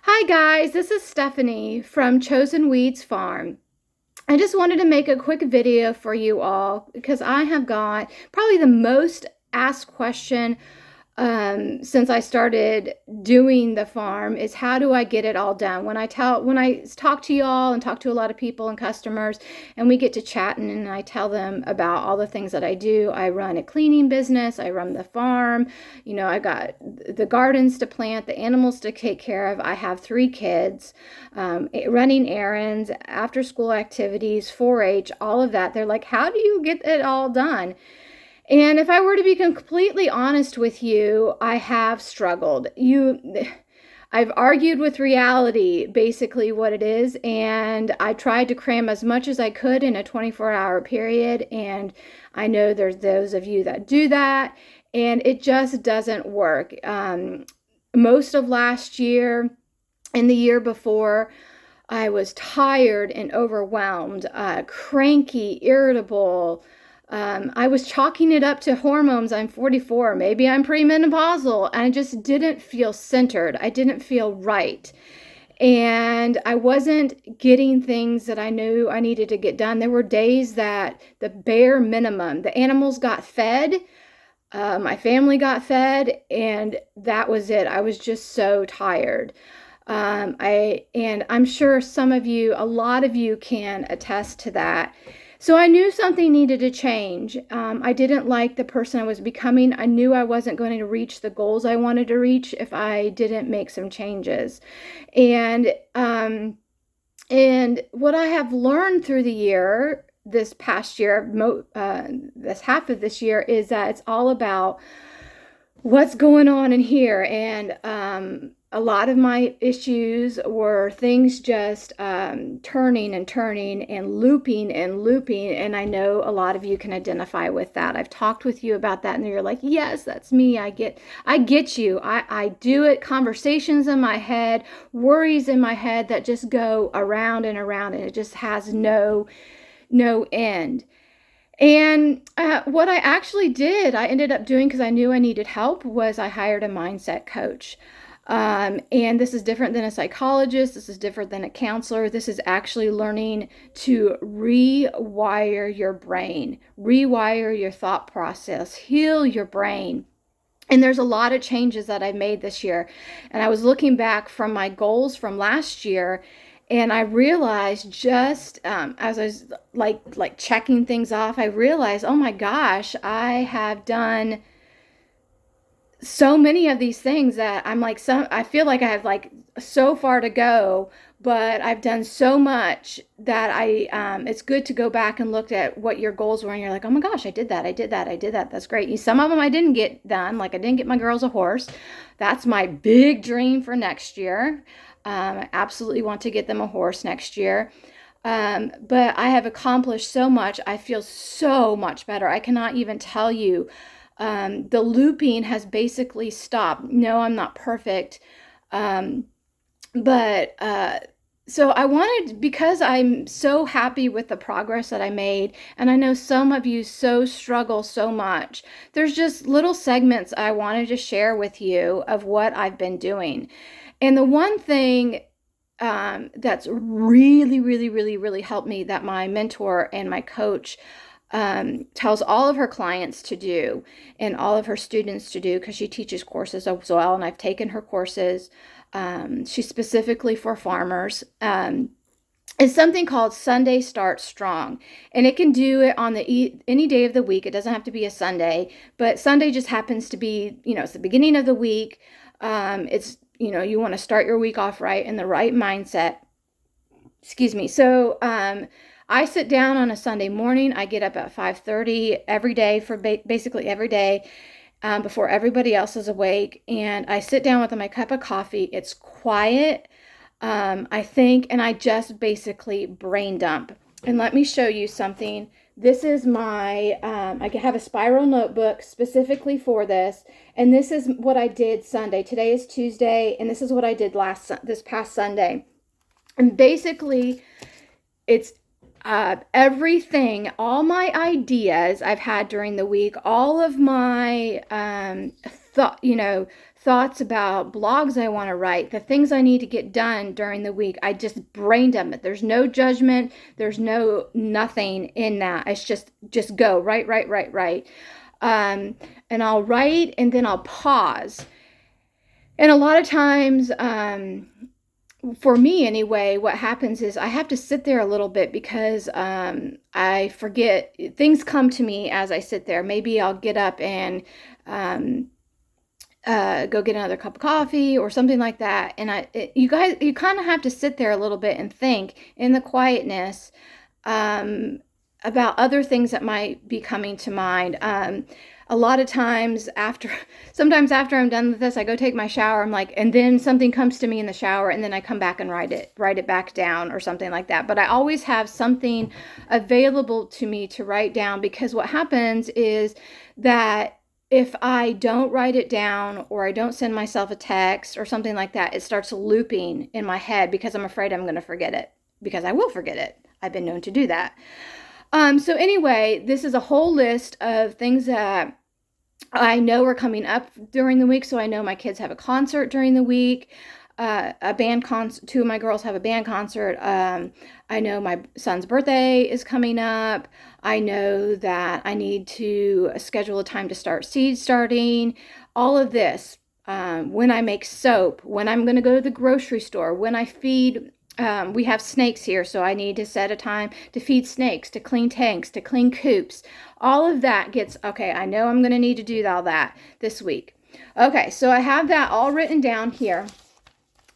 Hi guys, this is Stephanie from Chosen Weeds Farm. I just wanted to make a quick video for you all because I have got probably the most asked question since I started doing the farm is how do I get it all done? When I talk to y'all and talk to a lot of people and customers and we get to chatting and I tell them about all the things that I do. I run a cleaning business, I run the farm, I got the gardens to plant, the animals to take care of. I have 3 kids, running errands, after school activities, 4-H, all of that. They're like, how do you get it all done? And if I were to be completely honest with you, I have struggled. I've argued with reality, basically what it is, and I tried to cram as much as I could in a 24-hour period, and I know there's those of you that do that, and it just doesn't work. Most of last year and the year before, I was tired and overwhelmed, cranky, irritable. I was chalking it up to hormones. I'm 44. Maybe I'm premenopausal. And I just didn't feel centered. I didn't feel right. And I wasn't getting things that I knew I needed to get done. There were days that the bare minimum, the animals got fed, my family got fed, and that was it. I was just so tired. I'm sure a lot of you can attest to that. So I knew something needed to change. I didn't like the person I was becoming. I knew I wasn't going to reach the goals I wanted to reach if I didn't make some changes. And what I have learned through the year, this past year, this half of this year, is that it's all about what's going on in here. And a lot of my issues were things just turning and turning and looping and looping. And I know a lot of you can identify with that. I've talked with you about that and you're like, yes, that's me. I get you. I do it. Conversations in my head, worries in my head that just go around and around, and it just has no end. And what I actually did, I ended up doing, because I knew I needed help, was I hired a mindset coach. And this is different than a psychologist. This is different than a counselor. This is actually learning to rewire your brain, rewire your thought process, heal your brain. And there's a lot of changes that I made this year. And I was looking back from my goals from last year, and I realized just as I was like checking things off, I realized, oh my gosh, I have done so many of these things that I feel like I have like so far to go, but I've done so much that it's good to go back and look at what your goals were, and you're like, oh my gosh, I did that. That's great. Some of them I didn't get done. Like I didn't get my girls a horse. That's my big dream for next year. I absolutely want to get them a horse next year. But I have accomplished so much. I feel so much better. I cannot even tell you. The looping has basically stopped. No, I'm not perfect. Um, but so I wanted, because I'm so happy with the progress that I made, and I know some of you so struggle so much, there's just little segments I wanted to share with you of what I've been doing. And the one thing that's really, really, really, really helped me, that my mentor and my coach tells all of her clients to do and all of her students to do, because she teaches courses as well, and I've taken her courses. She's specifically for farmers. Is something called Sunday Start Strong, and it can do it on any day of the week. It doesn't have to be a Sunday, but Sunday just happens to be, it's the beginning of the week. It's, you want to start your week off right, in the right mindset. Excuse me. So, I sit down on a Sunday morning. I get up at 5:30 every day for basically every day, before everybody else is awake. And I sit down with my cup of coffee. It's quiet, I think, and I just basically brain dump. And let me show you something. This is I have a spiral notebook specifically for this. And this is what I did Sunday. Today is Tuesday. And this is what I did this past Sunday. And basically, it's everything, all my ideas I've had during the week, all of my thoughts about blogs I want to write, the things I need to get done during the week. I just brain dump it. There's no judgment. There's no nothing in that. It's just go, write. And I'll write and then I'll pause. And a lot of times, for me anyway, what happens is I have to sit there a little bit because I forget. Things come to me as I sit there. Maybe I'll get up and go get another cup of coffee or something like that. And you kind of have to sit there a little bit and think in the quietness about other things that might be coming to mind. A lot of times sometimes after I'm done with this, I go take my shower. I'm like, and then something comes to me in the shower, and then I come back and write it back down or something like that. But I always have something available to me to write down, because what happens is that if I don't write it down or I don't send myself a text or something like that, it starts looping in my head because I'm afraid I'm going to forget it, because I will forget it. I've been known to do that. So anyway, this is a whole list of things that I know are coming up during the week. So I know my kids have a concert during the week, a band concert. Two of my girls have a band concert. I know my son's birthday is coming up. I know that I need to schedule a time to start seed starting. All of this, when I make soap, when I'm going to go to the grocery store, when I feed. We have snakes here, so I need to set a time to feed snakes, to clean tanks, to clean coops. All of that gets, okay, I know I'm going to need to do all that this week. Okay, so I have that all written down here.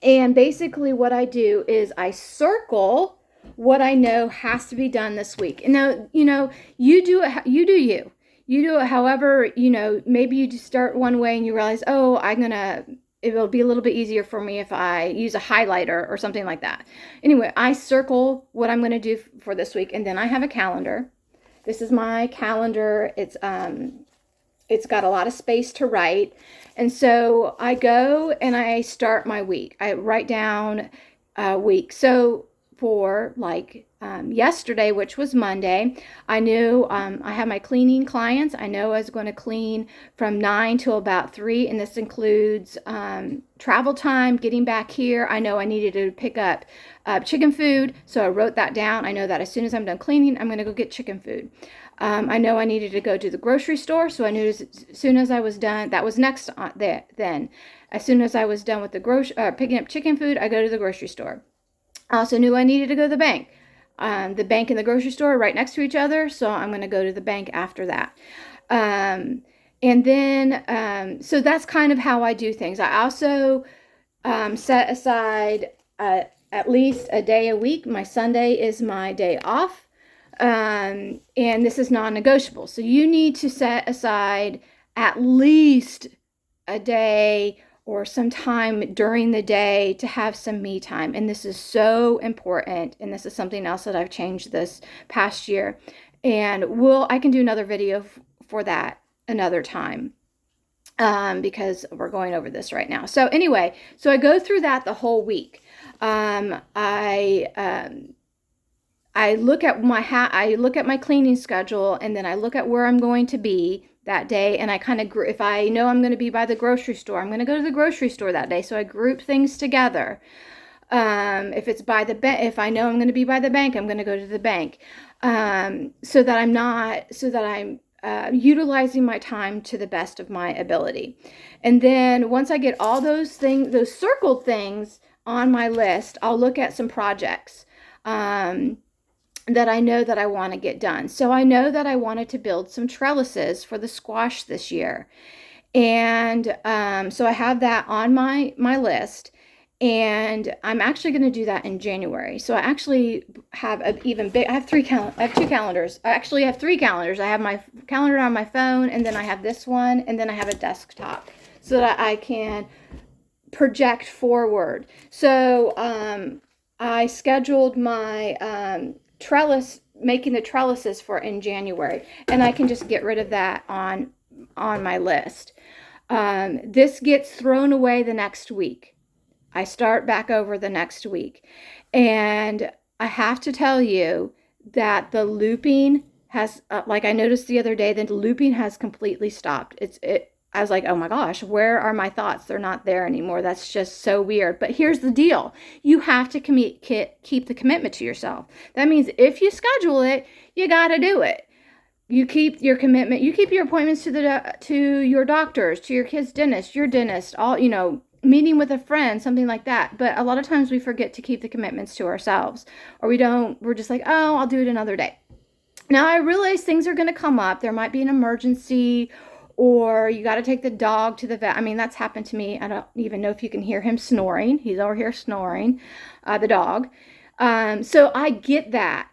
And basically what I do is I circle what I know has to be done this week. And now, you do it, you do you. You do it however, maybe you just start one way and you realize, oh, it will be a little bit easier for me if I use a highlighter or something like that. Anyway, I circle what I'm going to do for this week, and then I have a calendar. This is my calendar. It's got a lot of space to write. And so I go and I start my week. I write down a week. So for yesterday, which was Monday, I knew I have my cleaning clients. I know I was going to clean from 9 till about 3, and this includes travel time, getting back here. I know I needed to pick up chicken food, so I wrote that down. I know that as soon as I'm done cleaning, I'm going to go get chicken food. I know I needed to go to the grocery store, so I knew as soon as I was done, that was next then. As soon as I was done with the picking up chicken food, I go to the grocery store. I also knew I needed to go to the bank. The bank and the grocery store are right next to each other, so I'm going to go to the bank after that. And then, so that's kind of how I do things. I also set aside at least a day a week. My Sunday is my day off, and this is non-negotiable. So you need to set aside at least a day or some time during the day to have some me time. And this is so important. And this is something else that I've changed this past year. And I can do another video for that another time, because we're going over this right now. So anyway, so I go through that the whole week. I look at my cleaning schedule, and then I look at where I'm going to be that day, and I kind of if I know I'm going to be by the grocery store, I'm going to go to the grocery store that day. So I group things together. If it's if I know I'm going to be by the bank, I'm going to go to the bank, so that I'm utilizing my time to the best of my ability. And then once I get all those circled things on my list, I'll look at some projects that I know that I want to get done. So I know that I wanted to build some trellises for the squash this year. And so I have that on my list. And I'm actually going to do that in January. So I actually have I have two calendars. I actually have 3 calendars. I have my calendar on my phone, and then I have this one, and then I have a desktop so that I can project forward. So I scheduled my making the trellises for in January, and I can just get rid of that on my list. This gets thrown away the next week. I start back over the next week, and I have to tell you that the looping has, like I noticed the other day, the looping has completely stopped. I was like, oh my gosh, where are my thoughts? They're not there anymore. That's just so weird. But here's the deal. You have to keep the commitment to yourself. That means if you schedule it, you got to do it. You keep your commitment. You keep your appointments to your doctors, to your kid's dentist, your dentist, all, meeting with a friend, something like that. But a lot of times we forget to keep the commitments to ourselves, or we're just like, oh, I'll do it another day. Now, I realize things are going to come up. There might be an emergency, or you got to take the dog to the vet. I mean, that's happened to me. I don't even know if you can hear him snoring. He's over here snoring, the dog. So I get that.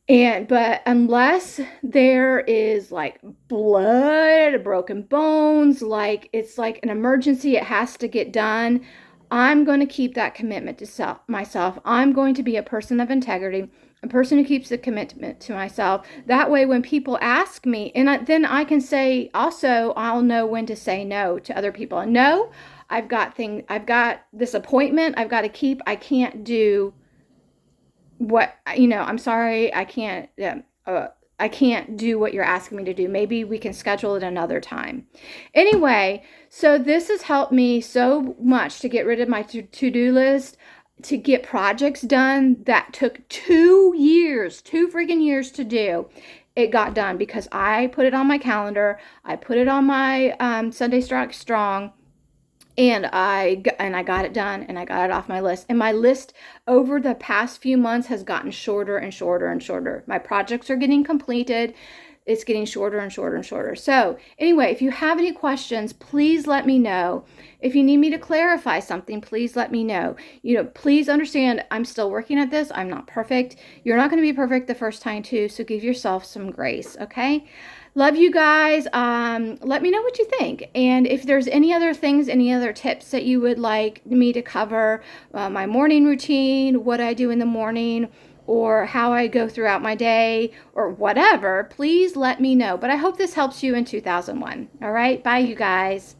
But unless there is like blood, broken bones, like it's like an emergency, it has to get done, I'm going to keep that commitment to myself. I'm going to be a person of integrity, a person who keeps the commitment to myself. That way, when people ask me, then I can say also, I'll know when to say no to other people. And no, I've got this appointment I've got to keep. I can't do I'm sorry, I can't do what you're asking me to do. Maybe we can schedule it another time. Anyway, so this has helped me so much to get rid of my to-do list, to get projects done that took 2 freaking years to do. It got done because I put it on my calendar. I put it on my Sunday Strong. And I got it done, and I got it off my list. And my list over the past few months has gotten shorter and shorter and shorter. My projects are getting completed. It's getting shorter and shorter and shorter. So anyway, if you have any questions, please let me know. If you need me to clarify something, please let me know. Please understand, I'm still working at this. I'm not perfect. You're not going to be perfect the first time too. So give yourself some grace, okay? Love you guys. Let me know what you think. And if there's any other tips that you would like me to cover, my morning routine, what I do in the morning, or how I go throughout my day, or whatever, please let me know. But I hope this helps you in 2001. All right. Bye, you guys.